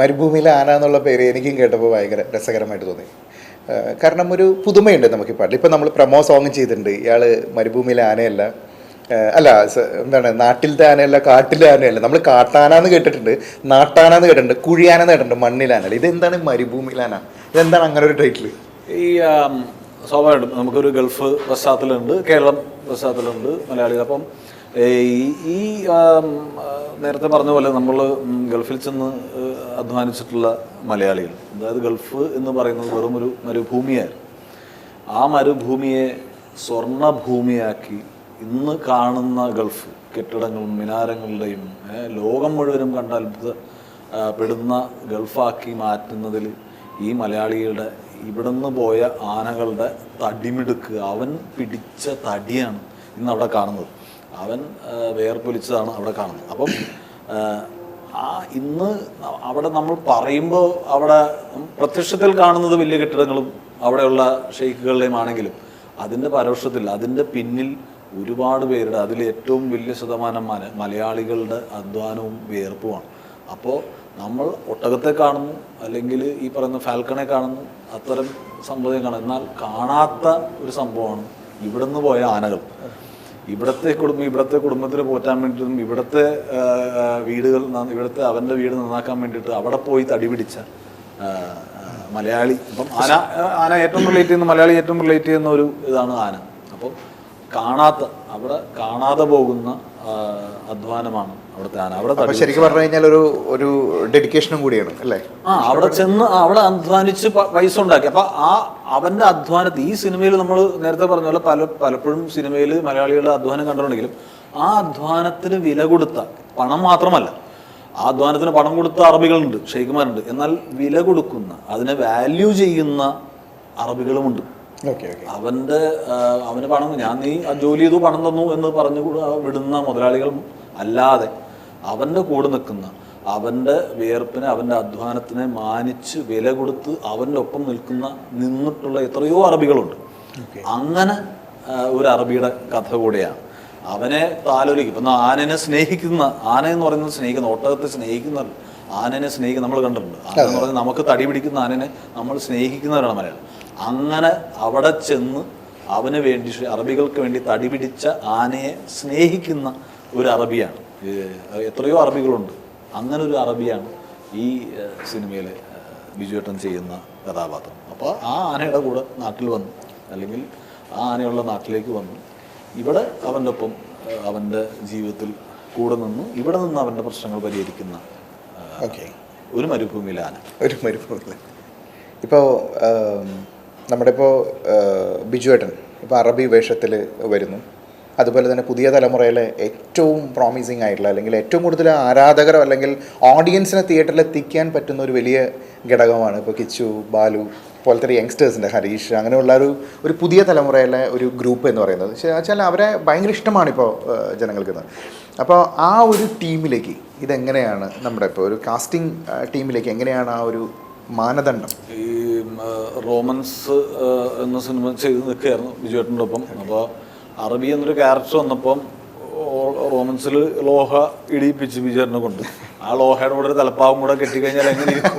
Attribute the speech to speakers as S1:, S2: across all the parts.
S1: മരുഭൂമിയിലെ ആന എന്നുള്ള പേര് എനിക്കും കേട്ടപ്പോൾ ഭയങ്കര രസകരമായിട്ട് തോന്നി. കാരണം ഒരു പുതുമയുണ്ട് നമുക്ക് ഈ പാട്ടിൽ. ഇപ്പം നമ്മൾ പ്രമോ സോങ് ചെയ്തിട്ടുണ്ട്, ഇയാൾ മരുഭൂമിയിലെ ആനയല്ല, അല്ല എന്താണ് നാട്ടിലത്തെ ആനയല്ല കാട്ടിലെ ആനയല്ല. നമ്മൾ കാട്ടാനാന്ന് കേട്ടിട്ടുണ്ട്, നാട്ടാനാന്ന് കേട്ടിട്ടുണ്ട്, കുഴിയാനെന്ന് കേട്ടിട്ടുണ്ട്, മണ്ണിലാനല്ല. ഇതെന്താണ് മരുഭൂമിയിലാന? ഇതെന്താണ് അങ്ങനെ ഒരു ടൈറ്റിൽ?
S2: ഈ സ്വാഭാവികമായിട്ടും നമുക്കൊരു ഗൾഫ് പശ്ചാത്തലമുണ്ട്, കേരളം പശ്ചാത്തലമുണ്ട്, മലയാളികൾ. അപ്പം ഈ നേരത്തെ പറഞ്ഞ പോലെ നമ്മൾ ഗൾഫിൽ ചെന്ന് അധ്വാനിച്ചിട്ടുള്ള മലയാളികൾ, അതായത് ഗൾഫ് എന്ന് പറയുന്നത് വെറും ഒരു മരുഭൂമിയായിരുന്നു. ആ മരുഭൂമിയെ സ്വർണ്ണഭൂമിയാക്കി ഇന്ന് കാണുന്ന ഗൾഫ് കെട്ടിടങ്ങളും മിനാരങ്ങളുടെയും ലോകം മുഴുവനും കണ്ട അത്ഭുതപ്പെടുന്ന ഗൾഫാക്കി മാറ്റുന്നതിൽ ഈ മലയാളികളുടെ ഇവിടുന്ന് പോയ ആനകളുടെ തടിമിടുക്ക്, അവൻ പിടിച്ച തടിയാണ് ഇന്ന് അവിടെ കാണുന്നത്. അവൻ വേർപ്പൊലിച്ചതാണ് അവിടെ കാണുന്നത്. അപ്പം ഇന്ന് അവിടെ നമ്മൾ പറയുമ്പോൾ അവിടെ പ്രത്യക്ഷത്തിൽ കാണുന്നത് വലിയ കെട്ടിടങ്ങളും അവിടെയുള്ള ഷെയ്ഖുകളുടെയും ആണെങ്കിലും അതിൻ്റെ പരോക്ഷത്തിൽ അതിൻ്റെ പിന്നിൽ ഒരുപാട് പേരുടെ, അതിൽ ഏറ്റവും വലിയ ശതമാനം മലയാളികളുടെ അധ്വാനവും വിയർപ്പുമാണ്. അപ്പോൾ നമ്മൾ ഒട്ടകത്തെ കാണുന്നു, അല്ലെങ്കിൽ ഈ പറയുന്ന ഫാൽക്കണെ കാണുന്നു, അത്തരം സംഭവം കാണുന്നു. എന്നാൽ കാണാത്ത ഒരു സംഭവമാണ് ഇവിടുന്ന് പോയ ആനകൾ. ഇവിടുത്തെ കുടുംബത്തിന് പോറ്റാൻ വേണ്ടിയിട്ടും ഇവിടുത്തെ വീടുകൾ, ഇവിടുത്തെ അവൻ്റെ വീട് നന്നാക്കാൻ വേണ്ടിയിട്ട് അവിടെ പോയി തടി പിടിച്ച മലയാളി. അപ്പം ആന ഏറ്റവും റിലേറ്റ് ചെയ്യുന്ന, മലയാളി ഏറ്റവും റിലേറ്റ് ചെയ്യുന്ന ഒരു ഇതാണ് ആന. അപ്പം അവിടെ കാണാതെ പോകുന്ന അധ്വാനമാണ് അവിടുത്തെ ആന. അവിടെ
S1: ശരിക്കും പറഞ്ഞു കഴിഞ്ഞാൽ ഒരു ഡെഡിക്കേഷനും കൂടിയാണ് അല്ലേ?
S2: അവിടെ ചെന്ന് അവിടെ അധ്വാനിച്ച് പൈസ ഉണ്ടാക്കി. അപ്പൊ അവന്റെ അധ്വാനത്തിൽ ഈ സിനിമയിൽ നമ്മൾ നേരത്തെ പറഞ്ഞ പോലെ പലപ്പോഴും സിനിമയിൽ മലയാളികളുടെ അധ്വാനം കണ്ടിട്ടുണ്ടെങ്കിലും ആ അധ്വാനത്തിന് വില കൊടുത്ത, പണം മാത്രമല്ല, ആ അധ്വാനത്തിന് പണം കൊടുത്ത അറബികളുണ്ട്, ഷെയ്ഖുമാരുണ്ട്. എന്നാൽ വില കൊടുക്കുന്ന, അതിനെ വാല്യൂ ചെയ്യുന്ന അറബികളുമുണ്ട്. അവന് പണം, നീ ജോലി ചെയ്തു പണം തന്നു എന്ന് പറഞ്ഞു വിടുന്ന മുതലാളികളും അല്ലാതെ അവന്റെ കൂടെ നിൽക്കുന്ന, അവന്റെ വിയർപ്പിനെ, അവന്റെ അധ്വാനത്തിനെ മാനിച്ച് വില കൊടുത്ത് അവന്റെ ഒപ്പം നിന്നിട്ടുള്ള എത്രയോ അറബികളുണ്ട്. അങ്ങനെ ഒരു അറബിയുടെ കഥ കൂടെയാണ്. അവനെ താലോലിക്കും. ഇപ്പം ആനനെ സ്നേഹിക്കുന്ന, ആന എന്ന് പറയുന്നത് സ്നേഹിക്കുന്ന, ഒട്ടകത്തെ സ്നേഹിക്കുന്ന, ആനനെ സ്നേഹിക്കുന്ന നമ്മൾ കണ്ടിട്ടുണ്ട്. ആന എന്ന് പറഞ്ഞാൽ നമുക്ക് തടി പിടിക്കുന്ന ആനനെ നമ്മൾ സ്നേഹിക്കുന്നവരാണ് മലയാളം. അങ്ങനെ അവിടെ ചെന്ന് അവന് വേണ്ടി, അറബികൾക്ക് വേണ്ടി തടി പിടിച്ച ആനയെ സ്നേഹിക്കുന്ന ഒരു അറബിയാണ്. എത്രയോ അറബികളുണ്ട്. അങ്ങനെ ഒരു അറബിയാണ് ഈ സിനിമയിലെ ബിജുവേട്ടൻ ചെയ്യുന്ന കഥാപാത്രം. അപ്പോൾ ആ ആനയുടെ കൂടെ നാട്ടിൽ വന്നു, അല്ലെങ്കിൽ ആ ആനയുള്ള നാട്ടിലേക്ക് വന്നു, ഇവിടെ അവൻ്റെ ഒപ്പം അവൻ്റെ ജീവിതത്തിൽ കൂടെ നിന്ന് ഇവിടെ നിന്ന് അവൻ്റെ പ്രശ്നങ്ങൾ പരിഹരിക്കുന്ന ഒരു മരുഭൂമിയിലെ ആന.
S1: ഒരു മരുഭൂമിയിൽ ഇപ്പോൾ നമ്മുടെ ബിജുവേട്ടൻ ഇപ്പോൾ അറബി വേഷത്തിൽ വരുന്നു. അതുപോലെ തന്നെ പുതിയ തലമുറയിലെ ഏറ്റവും പ്രോമിസിങ് ആയിട്ടുള്ള, അല്ലെങ്കിൽ ഏറ്റവും കൂടുതൽ ആരാധകരോ അല്ലെങ്കിൽ ഓഡിയൻസിനെ തിയേറ്ററിൽ എത്തിക്കാൻ പറ്റുന്ന ഒരു വലിയ ഘടകമാണ് ഇപ്പോൾ കിച്ചു, ബാലു പോലത്തെ ഒരു യങ്സ്റ്റേഴ്സിൻ്റെ, ഹരീഷ്, അങ്ങനെയുള്ള ഒരു പുതിയ തലമുറയിലെ ഒരു ഗ്രൂപ്പ് എന്ന് പറയുന്നത്. വെച്ചാൽ അവരെ ഭയങ്കര ഇഷ്ടമാണ് ഇപ്പോൾ ജനങ്ങൾക്ക്. അപ്പോൾ ആ ഒരു ടീമിലേക്ക് ഇതെങ്ങനെയാണ്, നമ്മുടെ ഇപ്പോൾ ഒരു കാസ്റ്റിംഗ് ടീമിലേക്ക് എങ്ങനെയാണ് ആ ഒരു മാനദണ്ഡം?
S2: ഈ റോമൻസ് എന്ന സിനിമ ചെയ്ത് നിൽക്കുകയായിരുന്നു ബിജുവേട്ടൻ്റെ ഒപ്പം. അപ്പോൾ അറബി എന്നൊരു ക്യാരക്ടർ വന്നപ്പം റോമൻസിൽ ലോഹ ഇടിയിപ്പിച്ച് ബിജുവേട്ടനെ കൊണ്ട്, ആ ലോഹയുടെ കൂടെ ഒരു തലപ്പാവും കൂടെ കെട്ടിക്കഴിഞ്ഞാൽ എങ്ങനെയിരിക്കും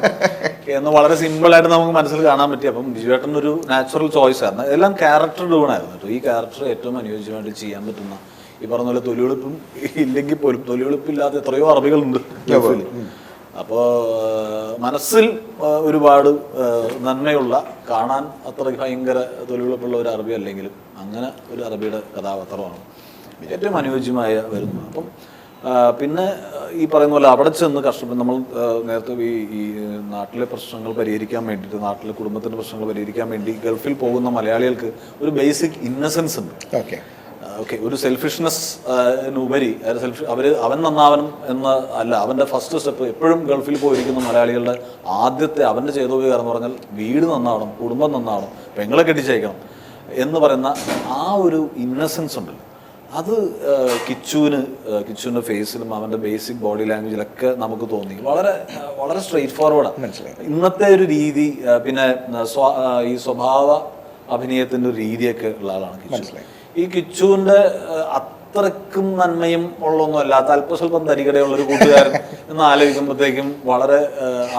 S2: എന്ന് വളരെ സിമ്പിളായിട്ട് നമുക്ക് മനസ്സിൽ കാണാൻ പറ്റി. അപ്പം ബിജുവേട്ടൻ ഒരു നാച്ചുറൽ ചോയ്സ് ആയിരുന്നു. എല്ലാം ക്യാരക്ടർ ഡ്രിവണായിരുന്നു കേട്ടോ. ഈ ക്യാരക്ടർ ഏറ്റവും അനുയോജ്യമായിട്ട് ചെയ്യാൻ പറ്റുന്ന, ഈ പറഞ്ഞ പോലെ തൊലിവെളുപ്പും ഇല്ലെങ്കിൽ പോലും, തൊലിവെളുപ്പില്ലാത്ത എത്രയോ അറബികളുണ്ട് ഗൾഫിൽ. അപ്പോൾ മനസ്സിൽ ഒരുപാട് നന്മയുള്ള, കാണാൻ അത്ര ഭയങ്കര തൊലിവെളുപ്പുള്ള ഒരു അറബി അല്ലെങ്കിലും അങ്ങനെ ഒരു അറബിയുടെ കഥാപാത്രമാണ് ഏറ്റവും അനുയോജ്യമായ വരുന്നത്. അപ്പം പിന്നെ ഈ പറയുന്ന പോലെ അവിടെ ചെന്ന് കഷ്ടപ്പെട്ട് നമ്മൾ നേരത്തെ ഈ നാട്ടിലെ പ്രശ്നങ്ങൾ പരിഹരിക്കാൻ വേണ്ടിയിട്ട്, നാട്ടിലെ കുടുംബത്തിൻ്റെ പ്രശ്നങ്ങൾ പരിഹരിക്കാൻ വേണ്ടി ഗൾഫിൽ പോകുന്ന മലയാളികൾക്ക് ഒരു ബേസിക് ഇന്നസെൻസ് ഉണ്ട്. ഒരു സെൽഫിഷ്നെസ് ഉപരി അവൻ നന്നാവണം എന്ന് അല്ല. അവൻ്റെ ഫസ്റ്റ് സ്റ്റെപ്പ് എപ്പോഴും ഗൾഫിൽ പോയിരിക്കുന്ന മലയാളികളുടെ ആദ്യത്തെ അവൻ്റെ ചെയ്തോപി എന്ന് പറഞ്ഞാൽ വീട് നന്നാവണം, കുടുംബം നന്നാവണം, പെങ്ങളെ കെട്ടിച്ചയക്കണം എന്ന് പറയുന്ന ആ ഒരു ഇന്നസെൻസ് ഉണ്ടല്ലോ, അത് കിച്ചുവിൻ്റെ ഫേസിലും അവൻ്റെ ബേസിക് ബോഡി ലാംഗ്വേജിലൊക്കെ നമുക്ക് തോന്നി. വളരെ വളരെ സ്ട്രെയിറ്റ് ഫോർവേഡാണ് മനസ്സിലായി ഇന്നത്തെ ഒരു രീതി. പിന്നെ ഈ സ്വഭാവ അഭിനയത്തിൻ്റെ ഒരു രീതിയൊക്കെ ഉള്ള ആളാണ് കിച്ചു. ഈ കിച്ചുവിൻ്റെ അത്രക്കും നന്മയും ഉള്ളൊന്നും അല്ലാത്ത അല്പസ്വല്പം തരികടയുള്ള ഒരു കൂട്ടുകാരൻ എന്ന് ആലോചിക്കുമ്പോഴത്തേക്കും വളരെ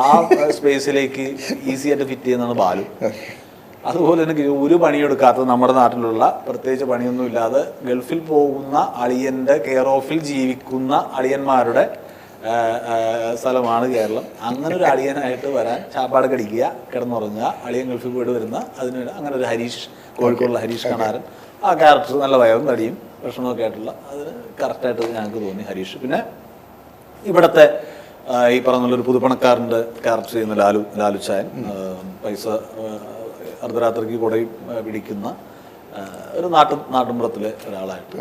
S2: ആ സ്പേസിലേക്ക് ഈസി ആയിട്ട് ഫിറ്റ് ചെയ്യുന്നതാണ് ബാലു. അതുപോലെ തന്നെ ഒരു പണിയെടുക്കാത്ത നമ്മുടെ നാട്ടിലുള്ള പ്രത്യേകിച്ച് പണിയൊന്നും ഇല്ലാതെ ഗൾഫിൽ പോകുന്ന അളിയൻ്റെ കെയർ ഓഫിൽ ജീവിക്കുന്ന അളിയന്മാരുടെ സ്ഥലമാണ് കേരളം. അങ്ങനെ ഒരു അളിയനായിട്ട് വരാൻ ചാപ്പാട് കടിക്കുക, കിടന്നുറങ്ങുക, അളിയൻ ഗൾഫിൽ പോയിട്ട് വരുന്ന അതിന് അങ്ങനെ ഒരു ഹരീഷ്, കോഴിക്കോടുള്ള ഹരീഷ് കണാരൻ, ആ ക്യാരക്ടർ നല്ല വയറും തടിയും ഭക്ഷണമൊക്കെ ആയിട്ടുള്ള അതിന് കറക്റ്റായിട്ട് ഞങ്ങൾക്ക് തോന്നി ഹരീഷ്. പിന്നെ ഇവിടുത്തെ ഈ പറഞ്ഞുള്ളൊരു പുതുപ്പണക്കാരൻ്റെ ക്യാരക്ടർ ചെയ്യുന്ന ലാലുച്ചായൻ, പൈസ അർദ്ധരാത്രിക്ക് കൂടെയും പിടിക്കുന്ന ഒരു നാട്ടിൻപുറത്തിലെ ഒരാളായിട്ട്.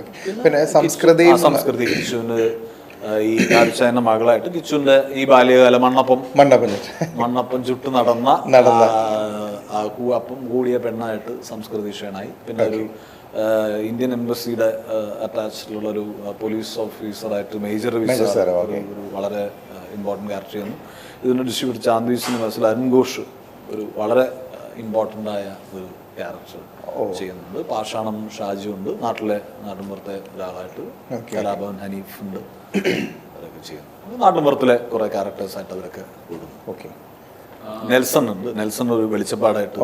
S1: പിന്നെ സംസ്കൃതി
S2: കിച്ചുവിന് ഈ ലാലുച്ചായന്റെ മകളായിട്ട് കിച്ചുവിന്റെ ഈ ബാല്യകാല മണ്ണപ്പം ചുട്ട് നടന്ന അപ്പം കൂടിയ പെണ്ണായിട്ട് സംസ്കൃതി ഷേണായി. പിന്നെ ഒരു ഇന്ത്യൻ എംബസിയുടെ അറ്റാച്ച്ഡുള്ള ഒരു പോലീസ് ഓഫീസറായിട്ട് മേജർ ഒരു വളരെ ഇമ്പോർട്ടൻറ്റ് ക്യാരക്ടർ ചെയ്യുന്നു. ഇതിന് ഡിസ്ട്രിബ്യൂട്ട് ചാന്ദി സിനിമാസിൽ അരുൺ ഘോഷ് ഒരു വളരെ ഇമ്പോർട്ടൻ്റ് ആയ ഒരു ക്യാരക്ടർ ചെയ്യുന്നുണ്ട്. പാഷാണം ഷാജി ഉണ്ട്, നാട്ടിൻപുറത്തെ ഒരാളായിട്ട്. കലാഭവൻ ഹനീഫ് ഉണ്ട്, അവരൊക്കെ ചെയ്യുന്നു. നാട്ടിൻപുറത്തിലെ കുറെ ക്യാരക്ടേഴ്സായിട്ട് അവരൊക്കെ കൂടുന്നു. നെൽസൺ ഉണ്ട്, നെൽസൺ ഒരു വെളിച്ചപ്പാടായിട്ട്.